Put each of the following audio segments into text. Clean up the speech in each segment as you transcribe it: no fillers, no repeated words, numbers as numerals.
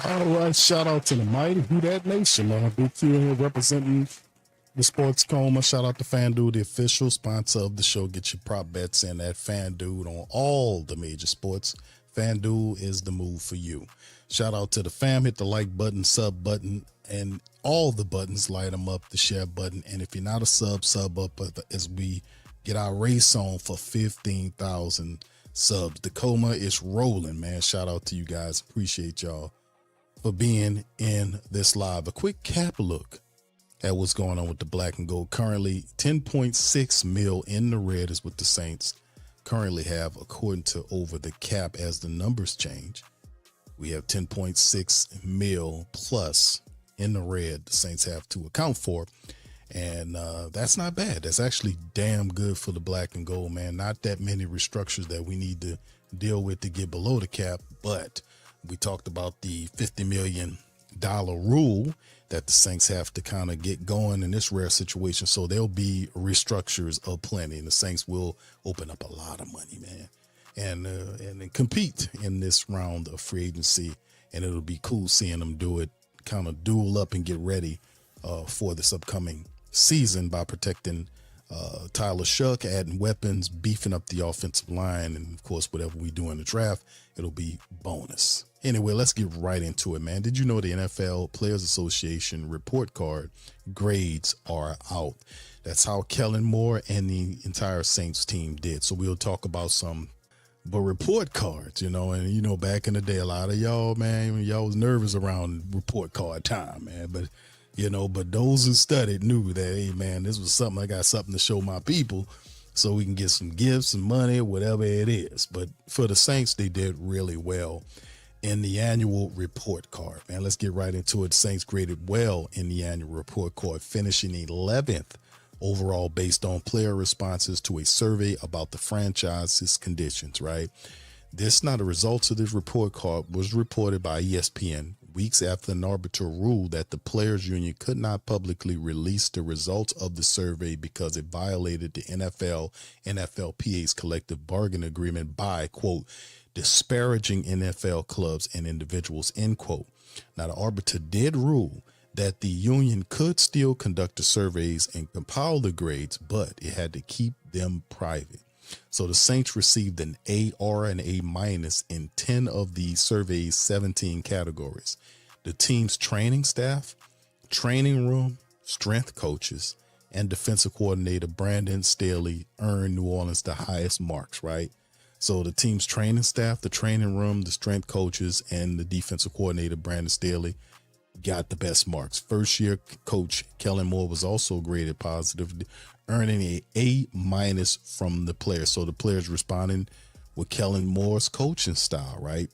All right, shout out to the mighty Who Dat Nation, man. Big Q here representing the Sports Coma. Shout out to FanDuel, the official sponsor of the show. Get your prop bets in at FanDuel on all the major sports. FanDuel is the move for you. Shout out to the fam. Hit the like button, sub button, and all the buttons. Light them up, the share button. And if you're not a sub up as we get our race on for 15,000 subs. The coma is rolling, man. Shout out to you guys. Appreciate y'all for being in this live. A quick cap look at what's going on with the black and gold. Currently 10.6 mil in the red is what the Saints currently have, according to Over the Cap. As the numbers change, we have 10.6 mil plus in the red the Saints have to account for. And that's not bad. That's actually damn good for the black and gold, man. Not that many restructures that we need to deal with to get below the cap, but we talked about the $50 million rule that the Saints have to kind of get going in this rare situation. So there'll be restructures of plenty, and the Saints will open up a lot of money, man, and compete in this round of free agency. And it'll be cool seeing them do it, kind of duel up and get ready for this upcoming season by protecting Tyler Shuck, adding weapons, beefing up the offensive line, and of course whatever we do in the draft, it'll be bonus. Anyway, let's get right into it, man. Did you know the NFL Players Association report card grades are out? That's how Kellen Moore and the entire Saints team did. So we'll talk about some but report cards, and back in the day, a lot of y'all, man, y'all was nervous around report card time, man, but those who studied knew that, hey, man, this was something. I got something to show my people so we can get some gifts and money, whatever it is. But for the Saints, they did really well in the annual report card, man. Let's get right into it. The Saints graded well in the annual report card, finishing 11th overall based on player responses to a survey about the franchise's conditions, right? This, now the results of this report card was reported by ESPN weeks after an arbiter ruled that the players union could not publicly release the results of the survey because it violated the NFLPA's collective bargaining agreement by, quote, disparaging NFL clubs and individuals, end quote. Now, the arbiter did rule that the union could still conduct the surveys and compile the grades, but it had to keep them private. So the Saints received an AR and A- in 10 of the survey's 17 categories. The team's training staff, training room, strength coaches, and defensive coordinator Brandon Staley earned New Orleans the highest marks, right? So the team's training staff, the training room, the strength coaches, and the defensive coordinator Brandon Staley got the best marks. First year coach Kellen Moore was also graded positive, earning a A- from the players. So the players responding with Kellen Moore's coaching style, right?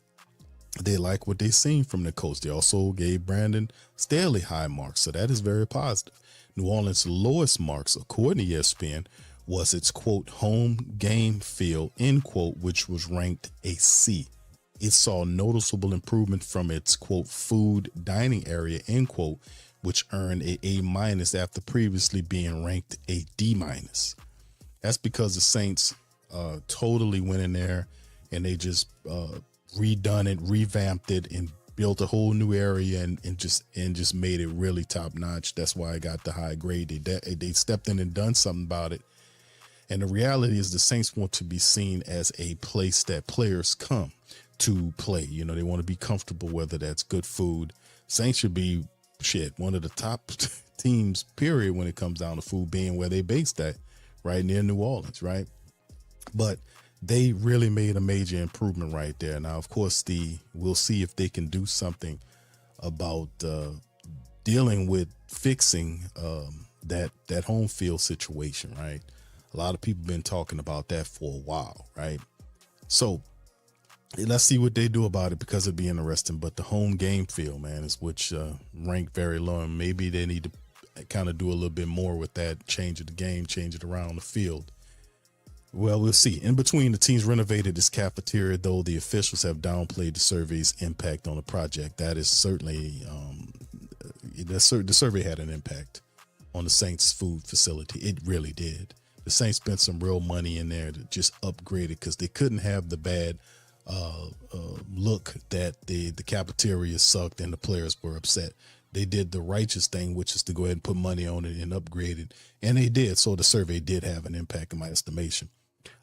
They like what they seen from the coach. They also gave Brandon Staley high marks. So that is very positive. New Orleans' lowest marks, according to ESPN, was its, quote, home game feel, end quote, which was ranked a C. It saw noticeable improvement from its, quote, food dining area, end quote, which earned a A- after previously being ranked a D-. That's because the Saints totally went in there and they just redone it, revamped it, and built a whole new area and just made it really top notch. That's why I got the high grade. They stepped in and done something about it. And the reality is the Saints want to be seen as a place that players come to play. They want to be comfortable, whether that's good food. Saints should be one of the top teams, period, when it comes down to food, being where they based at, right near New Orleans, right? But they really made a major improvement right there. Now, of course, we'll see if they can do something about dealing with fixing that home field situation, right? A lot of people been talking about that for a while, right? So let's see what they do about it, because it'd be interesting. But the home game field, man, is which ranked very low, and maybe they need to kind of do a little bit more with that, change of the game, change it around the field. Well, we'll see. In between, the teams renovated this cafeteria, though the officials have downplayed the survey's impact on the project. That is certainly the survey had an impact on the Saints food facility. It really did. The Saints spent some real money in there to just upgrade it because they couldn't have the bad look that the cafeteria sucked and the players were upset. They did the righteous thing, which is to go ahead and put money on it and upgrade it. And they did. So the survey did have an impact in my estimation.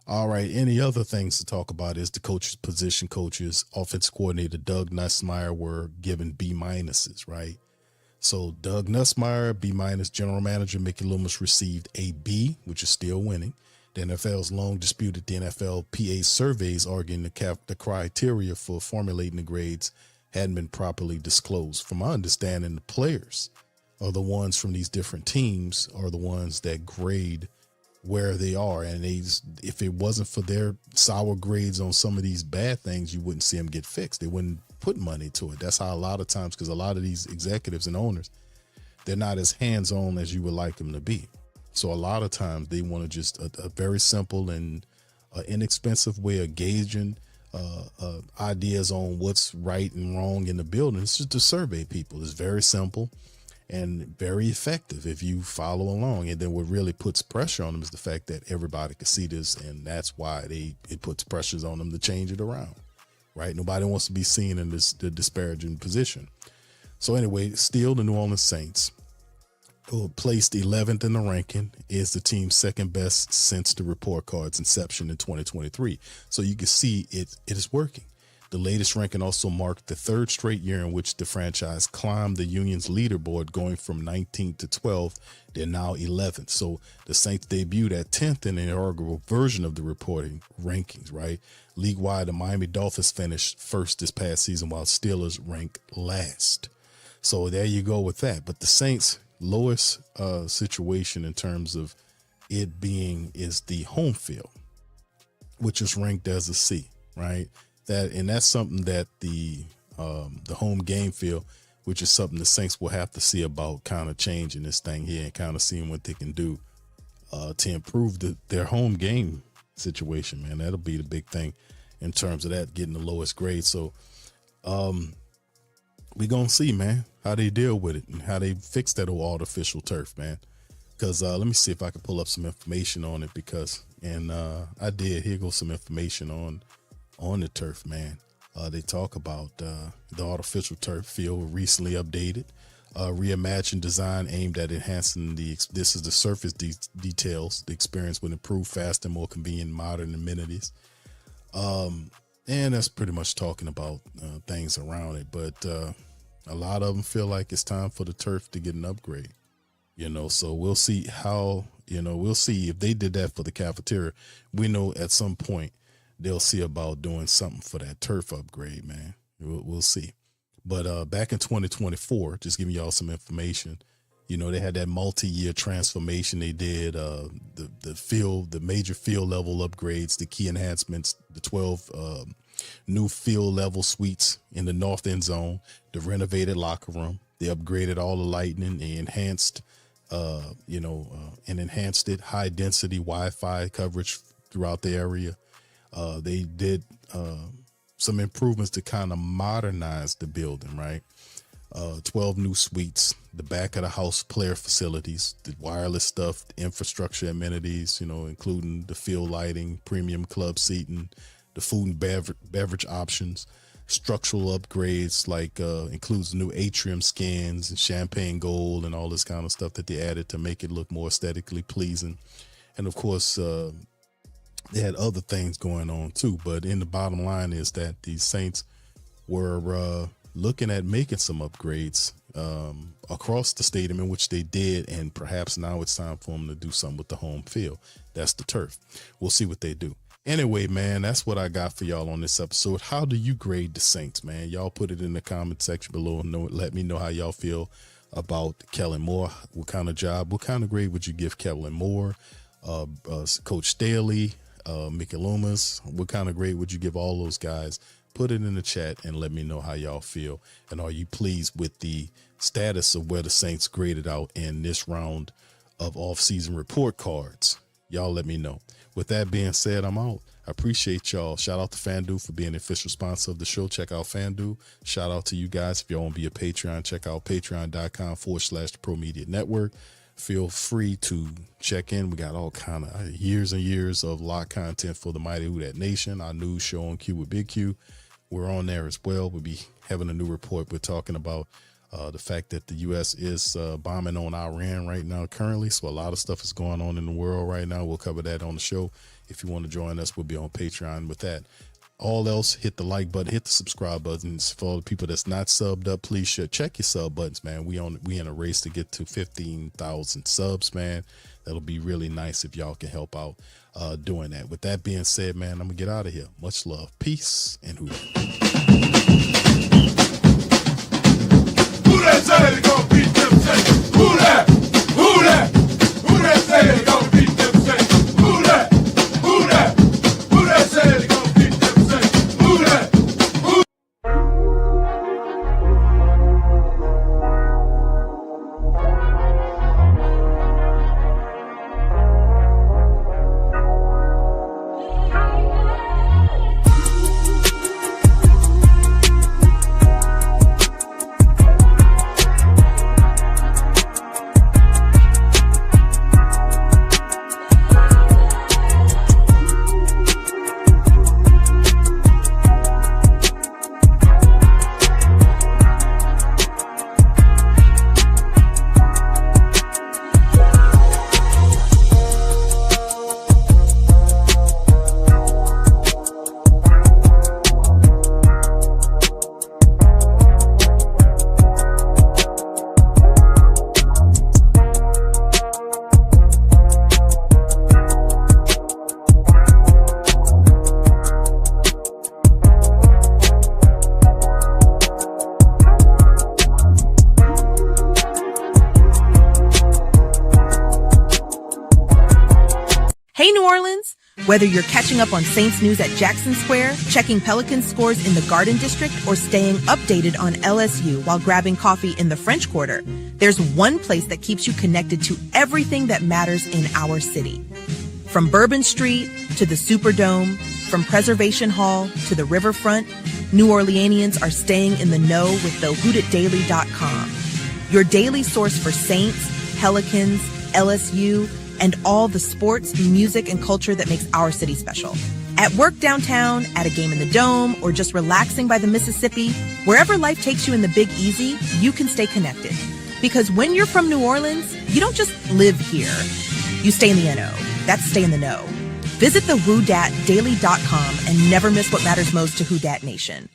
All right. Any other things to talk about is the coaches, position coaches, offense coordinator Doug Nussmeier were given B minuses, right? So Doug Nussmeier, B minus, general manager Mickey Loomis received a B, which is still winning. The NFL's long disputed the NFLPA surveys, arguing the criteria for formulating the grades hadn't been properly disclosed. From my understanding, the players are the ones from these different teams are the ones that grade where they are. And if it wasn't for their sour grades on some of these bad things, you wouldn't see them get fixed. They wouldn't put money to it. That's how a lot of times, because a lot of these executives and owners, they're not as hands-on as you would like them to be. So a lot of times they want to just a very simple and inexpensive way of gauging ideas on what's right and wrong in the building. It's just to survey people. It's very simple and very effective if you follow along. And then what really puts pressure on them is the fact that everybody can see this, and that's why it puts pressures on them to change it around, right? Nobody wants to be seen in the disparaging position. So anyway, still the New Orleans Saints, who placed 11th in the ranking, is the team's second best since the report card's inception in 2023. So you can see it is working. The latest ranking also marked the third straight year in which the franchise climbed the union's leaderboard, going from 19th to 12th. They're now 11th. So the Saints debuted at 10th in the inaugural version of the reporting rankings, right? League-wide, the Miami Dolphins finished first this past season, while Steelers ranked last. So there you go with that. But the Saints' lowest situation in terms of it being is the home field, which is ranked as a C, right? That's something that the home game field, which is something the Saints will have to see about kind of changing this thing here and kind of seeing what they can do to improve their home game situation, man. That'll be the big thing in terms of that, getting the lowest grade. So we're going to see, man, how they deal with it and how they fix that old artificial turf, man. Because let me see if I can pull up some information on it, I did. Here goes some information on the turf, man. They talk about the artificial turf field recently updated, reimagined design aimed at enhancing this is the surface details. The experience would improve faster, more convenient, modern amenities. And that's pretty much talking about things around it. But a lot of them feel like it's time for the turf to get an upgrade, so we'll see how, we'll see if they did that for the cafeteria. We know at some point they'll see about doing something for that turf upgrade, man. We'll see. But back in 2024, just giving y'all some information, they had that multi-year transformation. They did the major field level upgrades, the key enhancements, the 12 new field level suites in the north end zone, the renovated locker room. They upgraded all the lighting. They enhanced, enhanced it, high density Wi-Fi coverage throughout the area. They did some improvements to kind of modernize the building, right? 12 new suites, the back of the house player facilities, the wireless stuff, the infrastructure amenities, including the field lighting, premium club seating, the food and beverage options, structural upgrades like includes new atrium skins and champagne gold and all this kind of stuff that they added to make it look more aesthetically pleasing. And of course, they had other things going on too, but in the bottom line is that the Saints were looking at making some upgrades across the stadium, in which they did, and perhaps now it's time for them to do something with the home field. That's the turf. We'll see what they do. Anyway, man, that's what I got for y'all on this episode. How do you grade the Saints, man? Y'all put it in the comment section below and let me know how y'all feel about Kellen Moore. What kind of grade would you give Kellen Moore, Coach Staley, Mickey Loomis? What kind of grade would you give all those guys? Put it in the chat and let me know how y'all feel. And are you pleased with the status of where the Saints graded out in this round of off-season report cards? Y'all let me know. With that being said, I'm out. I appreciate y'all. Shout out to FanDuel for being the official sponsor of the show. Check out FanDuel. Shout out to you guys. If y'all want to be a Patreon, check out patreon.com/the Pro Media Network. feel free to check in. We got all kind of years and years of live content for the mighty Who Dat Nation, our news show on Q with Big Q. We're on there as well. We'll be having a new report. We're talking about the fact that the U.S. is bombing on Iran right now currently. So a lot of stuff is going on in the world right now. We'll cover that on the show. If you want to join us, we'll be on Patreon with that. All else, hit the like button, hit the subscribe buttons. For all the people that's not subbed up, please check your sub buttons, man. We in a race to get to 15,000 subs, man. That'll be really nice if y'all can help out doing that. With that being said, man, I'm gonna get out of here. Much love, peace, and who. Who that say they gonna beat them Saints? Who that? Who that? Who that say they gonna beat them Saints? Who that? Who that? Who that say they gonna beat them Saints? Who that? Who? Hey, New Orleans! Whether you're catching up on Saints news at Jackson Square, checking Pelicans scores in the Garden District, or staying updated on LSU while grabbing coffee in the French Quarter, there's one place that keeps you connected to everything that matters in our city. From Bourbon Street to the Superdome, from Preservation Hall to the Riverfront, New Orleanians are staying in the know with the WhoDatDaily.com. Your daily source for Saints, Pelicans, LSU, and all the sports, music, and culture that makes our city special. At work downtown, at a game in the Dome, or just relaxing by the Mississippi, wherever life takes you in the Big Easy, you can stay connected. Because when you're from New Orleans, you don't just live here. You stay in the NO. That's stay in the know. Visit the WhoDatDaily.com and never miss what matters most to Who Dat Nation.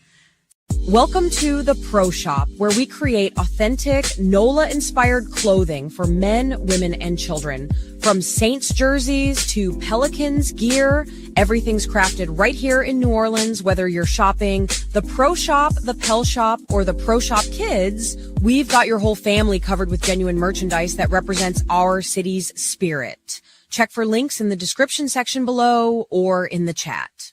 Welcome to the Pro Shop, where we create authentic NOLA-inspired clothing for men, women, and children. From Saints jerseys to Pelicans gear, everything's crafted right here in New Orleans. Whether you're shopping the Pro Shop, the Pel Shop, or the Pro Shop Kids, we've got your whole family covered with genuine merchandise that represents our city's spirit. Check for links in the description section below or in the chat.